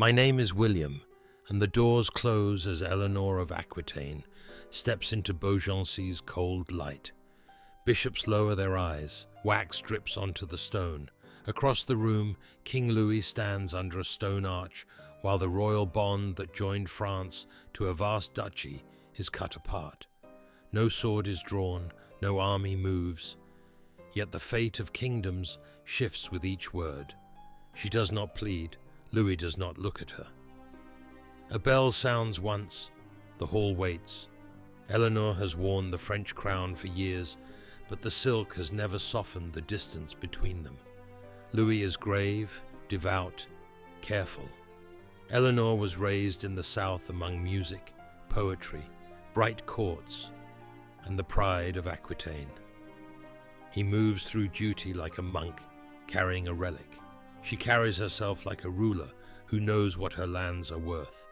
My name is William, and the doors close as Eleanor of Aquitaine steps into Beaugency's cold light. Bishops lower their eyes, wax drips onto the stone. Across the room, King Louis stands under a stone arch, while the royal bond that joined France to a vast duchy is cut apart. No sword is drawn, no army moves, yet the fate of kingdoms shifts with each word. She does not plead, Louis does not look at her. A bell sounds once, the hall waits. Eleanor has worn the French crown for years, but the silk has never softened the distance between them. Louis is grave, devout, careful. Eleanor was raised in the south among music, poetry, bright courts, and the pride of Aquitaine. He moves through duty like a monk, carrying a relic. She carries herself like a ruler who knows what her lands are worth.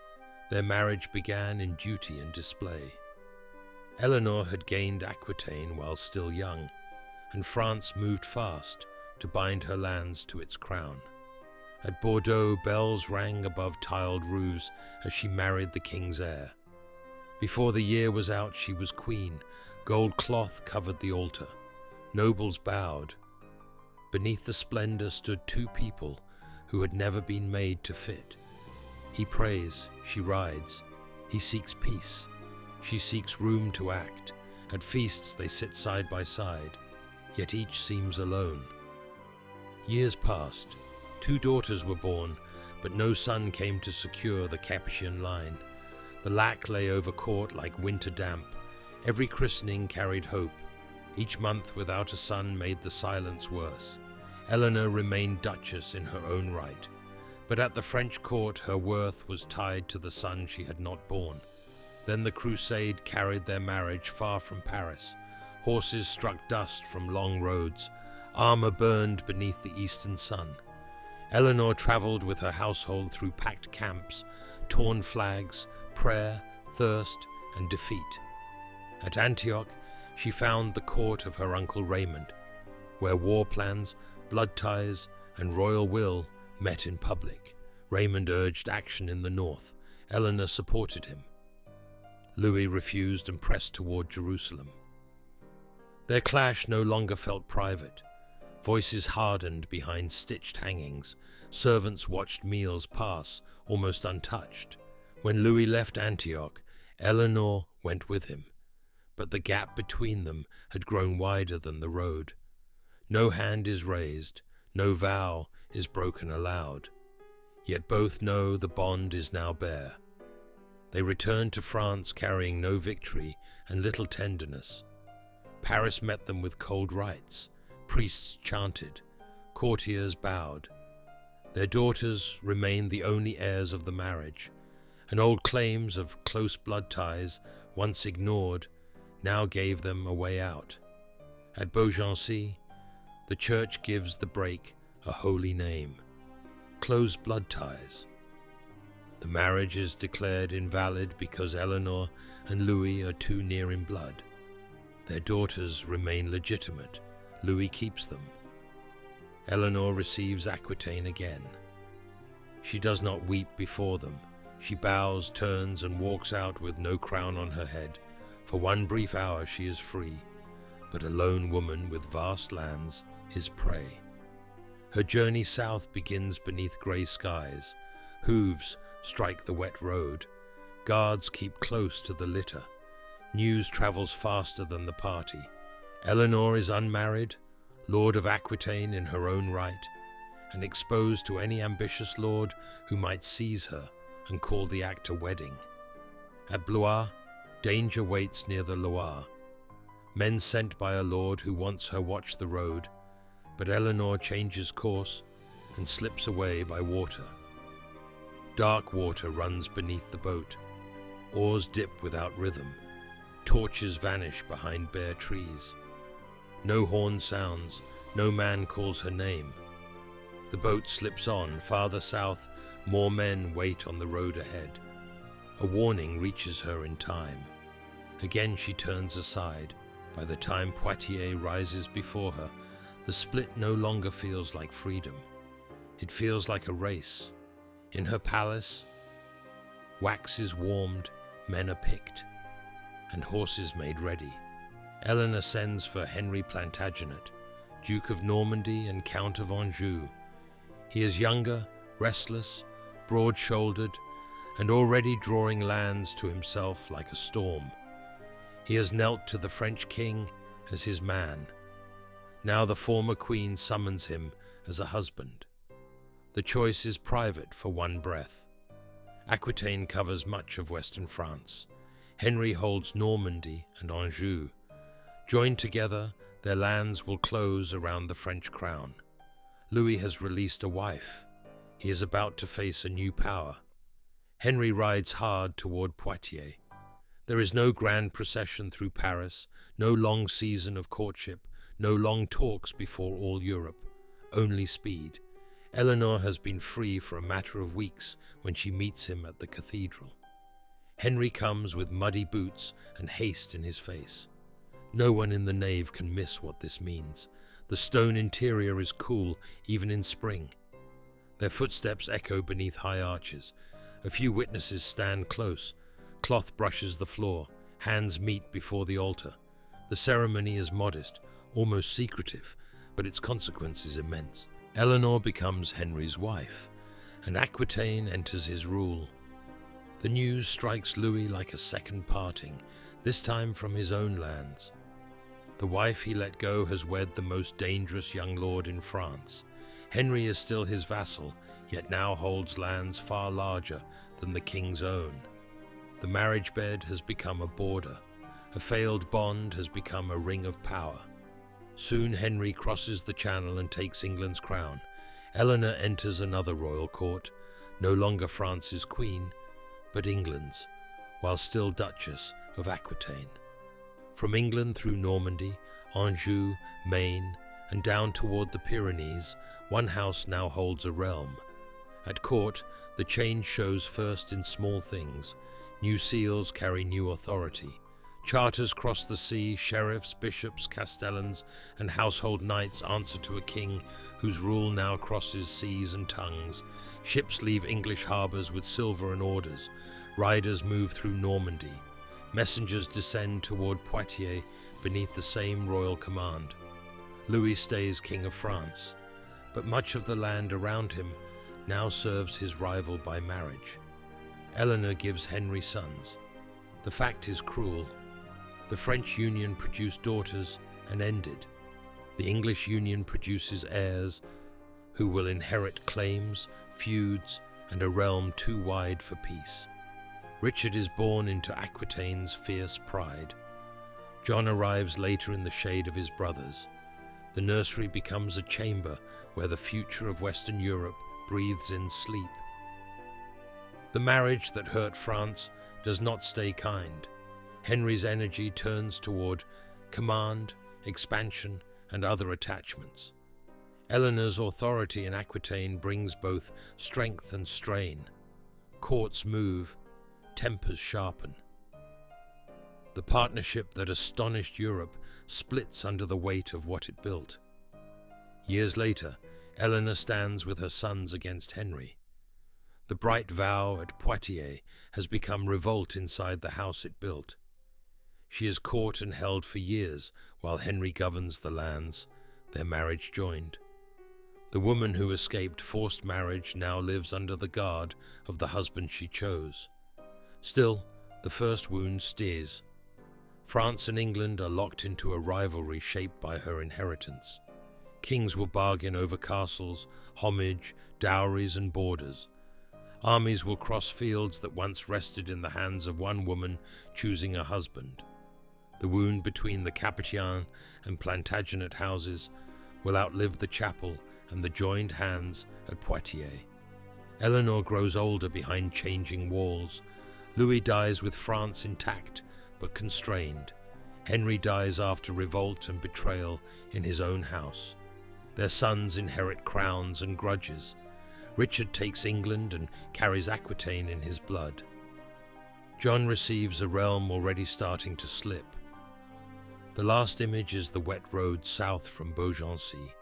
Their marriage began in duty and display. Eleanor had gained Aquitaine while still young, and France moved fast to bind her lands to its crown. At Bordeaux, bells rang above tiled roofs as she married the king's heir. Before the year was out, she was queen. Gold cloth covered the altar. Nobles bowed. Beneath the splendor stood two people who had never been made to fit. He prays, she rides. He seeks peace. She seeks room to act. At feasts they sit side by side, yet each seems alone. Years passed. 2 daughters were born, but no son came to secure the Capetian line. The lack lay over court like winter damp. Every christening carried hope. Each month without a son made the silence worse. Eleanor remained duchess in her own right, but at the French court her worth was tied to the son she had not born. Then the Crusade carried their marriage far from Paris. Horses struck dust from long roads. Armor burned beneath the eastern sun. Eleanor traveled with her household through packed camps, torn flags, prayer, thirst, and defeat. At Antioch, she found the court of her uncle Raymond, where war plans, blood ties, and royal will met in public. Raymond urged action in the north. Eleanor supported him. Louis refused and pressed toward Jerusalem. Their clash no longer felt private. Voices hardened behind stitched hangings. Servants watched meals pass, almost untouched. When Louis left Antioch, Eleanor went with him. But the gap between them had grown wider than the road. No hand is raised, no vow is broken aloud. Yet both know the bond is now bare. They returned to France carrying no victory and little tenderness. Paris met them with cold rites. Priests chanted, courtiers bowed. Their daughters remained the only heirs of the marriage, and old claims of close blood ties, once ignored, now gave them a way out. At Beaugency, the church gives the break a holy name: close blood ties. The marriage is declared invalid because Eleanor and Louis are too near in blood. Their daughters remain legitimate. Louis keeps them. Eleanor receives Aquitaine again. She does not weep before them. She bows, turns, and walks out with no crown on her head. For one brief hour she is free, but a lone woman with vast lands is prey. Her journey south begins beneath grey skies. Hooves strike the wet road. Guards keep close to the litter. News travels faster than the party. Eleanor is unmarried, Lord of Aquitaine in her own right, and exposed to any ambitious lord who might seize her and call the act a wedding. At Blois, danger waits near the Loire. Men sent by a lord who wants her watch the road, but Eleanor changes course and slips away by water. Dark water runs beneath the boat. Oars dip without rhythm. Torches vanish behind bare trees. No horn sounds, no man calls her name. The boat slips on. Farther south, more men wait on the road ahead. A warning reaches her in time. Again she turns aside. By the time Poitiers rises before her, the split no longer feels like freedom. It feels like a race. In her palace, wax is warmed, men are picked, and horses made ready. Eleanor sends for Henry Plantagenet, Duke of Normandy and Count of Anjou. He is younger, restless, broad-shouldered, and already drawing lands to himself like a storm. He has knelt to the French king as his man. Now the former queen summons him as a husband. The choice is private for one breath. Aquitaine covers much of western France. Henry holds Normandy and Anjou. Joined together, their lands will close around the French crown. Louis has released a wife. He is about to face a new power. Henry rides hard toward Poitiers. There is no grand procession through Paris, no long season of courtship, no long talks before all Europe, only speed. Eleanor has been free for a matter of weeks when she meets him at the cathedral. Henry comes with muddy boots and haste in his face. No one in the nave can miss what this means. The stone interior is cool, even in spring. Their footsteps echo beneath high arches. A few witnesses stand close. Cloth brushes the floor. Hands meet before the altar. The ceremony is modest, almost secretive, but its consequence is immense. Eleanor becomes Henry's wife, and Aquitaine enters his rule. The news strikes Louis like a second parting, this time from his own lands. The wife he let go has wed the most dangerous young lord in France. Henry is still his vassal, yet now holds lands far larger than the king's own. The marriage bed has become a border. A failed bond has become a ring of power. Soon Henry crosses the Channel and takes England's crown. Eleanor enters another royal court, no longer France's queen, but England's, while still Duchess of Aquitaine. From England through Normandy, Anjou, Maine, and down toward the Pyrenees, one house now holds a realm. At court, the change shows first in small things. New seals carry new authority. Charters cross the sea, sheriffs, bishops, castellans, and household knights answer to a king whose rule now crosses seas and tongues. Ships leave English harbours with silver and orders. Riders move through Normandy. Messengers descend toward Poitiers beneath the same royal command. Louis stays King of France, but much of the land around him now serves his rival by marriage. Eleanor gives Henry sons. The fact is cruel. The French union produced daughters and ended. The English union produces heirs who will inherit claims, feuds, and a realm too wide for peace. Richard is born into Aquitaine's fierce pride. John arrives later in the shade of his brothers. The nursery becomes a chamber where the future of Western Europe breathes in sleep. The marriage that hurt France does not stay kind. Henry's energy turns toward command, expansion, and other attachments. Eleanor's authority in Aquitaine brings both strength and strain. Courts move, tempers sharpen. The partnership that astonished Europe splits under the weight of what it built. Years later, Eleanor stands with her sons against Henry. The bright vow at Poitiers has become revolt inside the house it built. She is caught and held for years while Henry governs the lands, their marriage joined. The woman who escaped forced marriage now lives under the guard of the husband she chose. Still, the first wound steers. France and England are locked into a rivalry shaped by her inheritance. Kings will bargain over castles, homage, dowries, and borders. Armies will cross fields that once rested in the hands of one woman choosing a husband. The wound between the Capetian and Plantagenet houses will outlive the chapel and the joined hands at Poitiers. Eleanor grows older behind changing walls. Louis dies with France intact but constrained. Henry dies after revolt and betrayal in his own house. Their sons inherit crowns and grudges. Richard takes England and carries Aquitaine in his blood. John receives a realm already starting to slip. The last image is the wet road south from Beaugency.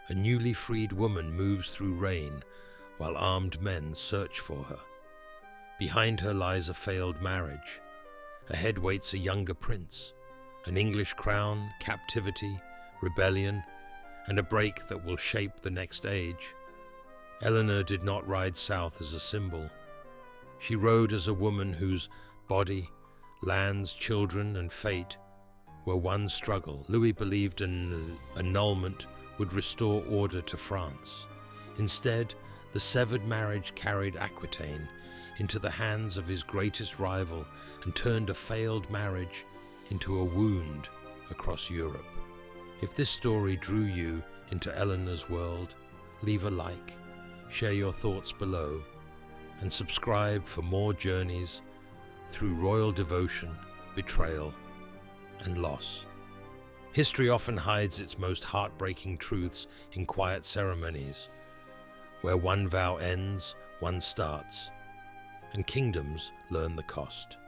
A newly freed woman moves through rain, while armed men search for her. Behind her lies a failed marriage. Ahead waits a younger prince, an English crown, captivity, rebellion, and a break that will shape the next age. Eleanor did not ride south as a symbol. She rode as a woman whose body, lands, children, and fate were one struggle. Louis believed an annulment would restore order to France. Instead, the severed marriage carried Aquitaine into the hands of his greatest rival and turned a failed marriage into a wound across Europe. If this story drew you into Eleanor's world, leave a like, share your thoughts below, and subscribe for more journeys through royal devotion, betrayal, and loss. History often hides its most heartbreaking truths in quiet ceremonies, where one vow ends, one starts, and kingdoms learn the cost.